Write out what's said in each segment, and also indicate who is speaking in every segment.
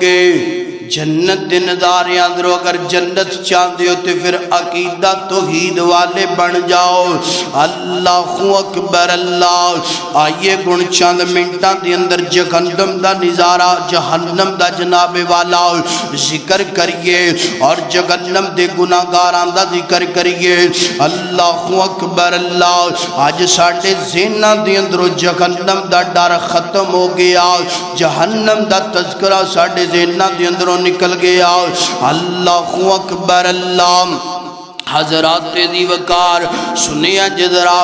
Speaker 1: گے جنت دے نظارے اندروں اگر جنت چاہتے ہو تو پھر عقیدہ توحید والے بن جاؤ اللہ اکبر اللہ آئیے گن چند منٹاں دے اندر جہنم دا نظارہ جہنم دا جناب والا ذکر کریے اور جہنم دے گناہگاراں دا ذکر کریے اللہ اکبر اللہ آج ساڈے ذہناں دے اندروں جہنم دا ڈر ختم ہو گیا جہنم دا تذکرہ ساڈے ذہناں دے اندروں نکل گیا اللہ اکبر اللہ حضرات دی وقار سنیا جدرا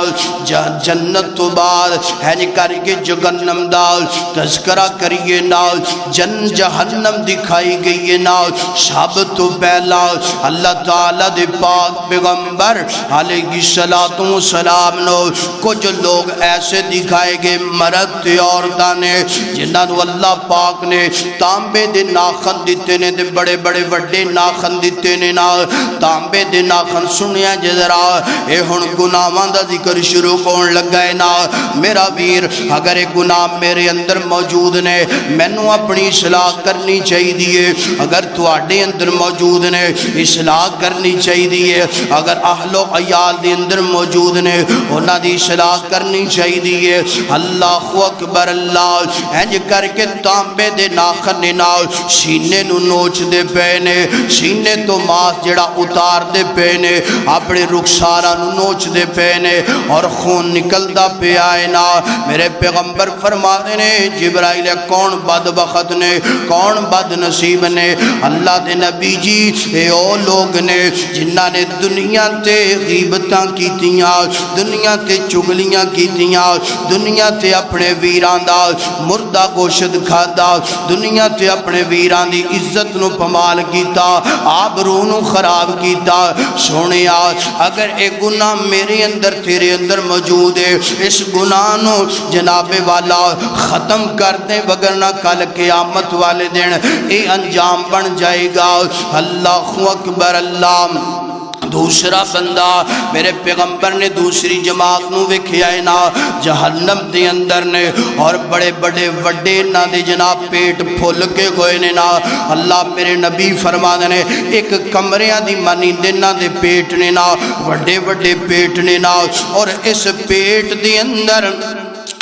Speaker 1: جنت تو بعد ہے کر کے جہنم دا تذکرہ کریے نا جہنم دکھائی گئی نا سب تو پہلا اللہ تعالیٰ دے پاک پیغمبر علیہ الصلوۃ والسلام نو کچھ لوگ ایسے دکھائے گئے مرد تے عورتاں نے جنہاں نو اللہ پاک نے تانبے دے ناخن دتے نے تے بڑے بڑے وڈے ناخن دتے نے نا تانبے دے ناخن سنیا جذرا اے ہن گناہاں دا ذکر شروع کون لگا ہے نا میرا ویر اگر ایک گناہ میرے اندر موجود نے مینوں اپنی اصلاح کرنی چاہیے اگر تواڈے اندر موجود نے اصلاح کرنی چاہیے اگر اہل و عیال دے اندر موجود نے انہاں دی اصلاح کرنی چاہیے اللہ اکبر اللہ انج کر کے تانبے دے ناخن نال سینے نو نوچ دے پے نے سینے تو ماس جڑا اتار دے پے نے اپنے رخسارہ نوچ دے پے نے اور خون نکلدا پہ آئے نا میرے پیغمبر فرما دے نے جبرائیل کون بدبخت نے کون بد نصیب نے اللہ دے نبی جی اے او لوگ نے جنہاں نے دنیا تے غیبتاں کیتیاں دنیا تے چگلیاں کیتیاں دنیا تے اپنے ویران دا مردہ گوشت کھادا دنیا تے اپنے ویران دی عزت نو پمال کیتا آبرو نو خراب کیتا سونیا اگر ایک گناہ میرے اندر تیرے اندر موجود ہے اس گناہ نو جناب والا ختم کر دیں وگرنہ کل قیامت والے دن اے انجام بن جائے گا اللہ اکبر اللہ دوسرا بندہ میرے پیغمبر نے دوسری جماعت نو وکھیا ہے نا جہنم دے اندر نے اور بڑے بڑے وڈے نا دے جناب پیٹ پھول کے گئے نے نا اللہ میرے نبی فرما نے ایک کمریاں دی مانندے نا دے پیٹ نے نا وڈے وڈے پیٹ نے نا اور اس پیٹ دے اندر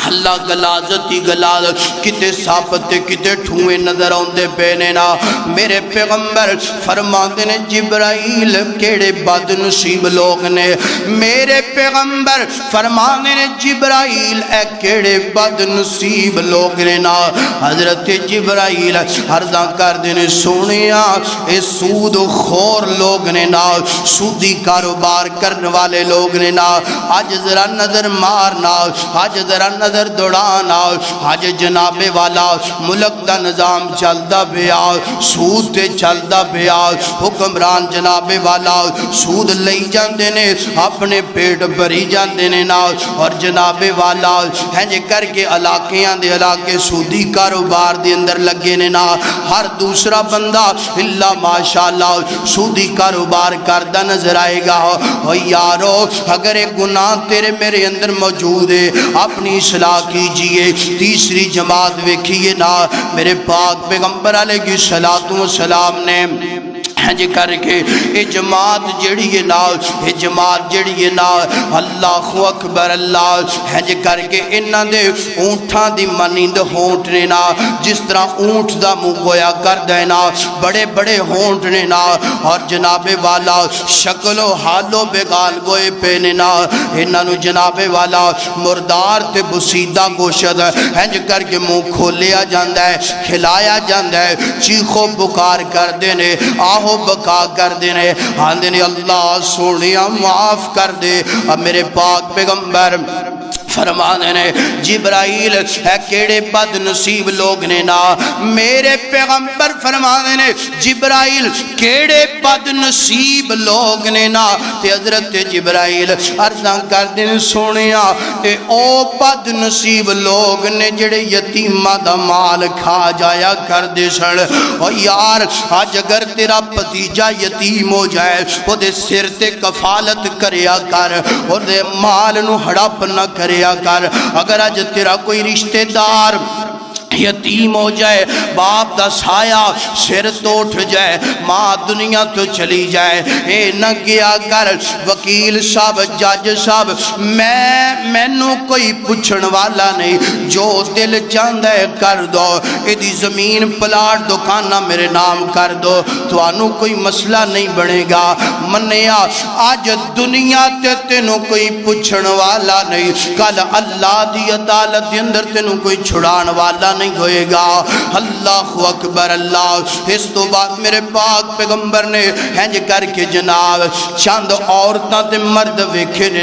Speaker 1: اللہ گلازت ہی گلازت کتے ساپتے کتے ٹھوئے نظر آندے پینے نا میرے پیغمبر فرماندے نے جبرائیل کیڑے بد نصیب لوگ نے میرے پیغمبر فرماندے نے جبرائیل اے کیڑے بد نصیب لوگ نے نا حضرت جبرائیل عرضاں کر دینے سونیا اے سود خور لوگ نے نا سودی کاروبار کرنے والے لوگ نے نا آج ذرا نظر مارنا آج ذرا نظر دوڑانا آج جناب والا ملک دا نظام چلدا پیا سود تے چلدا پیا حکمران جناب والا سود لئی جاندے نے اپنے پیٹ بھری جاندے نے نا اور جناب والا ہنج کر کے علاقیاں دے علاقے سودی کاروبار دے اندر لگے نے نا ہر دوسرا بندہ اللہ ماشاءاللہ سودی کاروبار کردہ نظر آئے گا اور یارو اگر ایک گناہ تیرے میرے اندر موجود ہے اپنی اصلاح کیجئے تیسری جماعت ویکھیے نا میرے پاک پیغمبر علیہ الصلوۃ والسلام نے ہنج کر کے اے جماعت جڑی ہے نا اے جماعت جڑی ہے نا اللہ اکبر اللہ ہنج کر کے انہاں دے اونٹاں دی مانند ہونٹ نے نا جس طرح اونٹ دا منہ گویا کر دے نا بڑے بڑے ہونٹ نے نا اور جناب والا شکل و حال و بیگان گوئے پہ نے نا انہاں نو جناب والا مردار تے بسیدہ گوشت ہنج کر کے منہ کھولیا جاندہ ہے کھلایا جاندہ ہے چیخو بکار کر دینے آہو بکا کر دینے آندھنے اللہ سونیا معاف کر دے اب میرے پاک پیغمبر فرمانے نے جبرائیل ہے کیڑے بد نصیب لوگ نے نا میرے پیغمبر فرمانے نے جبرائیل کیڑے بد نصیب لوگ نے نا تے حضرت جبرائیل عرضاں کر دن سونیا اے او بد نصیب لوگ نے جڑے یتیمہ دا مال کھا جایا کر دے سڑ او یار آج اگر تیرا پتیجہ یتیم ہو جائے وہ دے سر تے کفالت کریا کر اور دے مال نو ہڑپ نہ کریا کر اگر آج تیرا کوئی رشتہ دار یتیم ہو جائے، باپ دا سایہ سر تو اٹھ جائے، ماں دنیا تو چلی جائے، اے نہ کیا کر وکیل صاحب، جج صاحب، مینوں کوئی پوچھن والا نہیں، جو دل چاہتا ہے کر دو، ایدی زمین پلاٹ دکانہ میرے نام کر دو، توانوں کوئی مسئلہ نہیں بنے گا۔ منیا آج دنیا تے تینوں کوئی پوچھن والا نہیں، کل اللہ دی عدالت دے اندر تینوں کوئی چھڑان والا نہیں ہوئے گا۔ اللہ اکبر اللہ۔ اس تو بعد میرے پاک پیغمبر نے ہنج کر کے جناب چند عورتاں تے مرد ویکھے نے،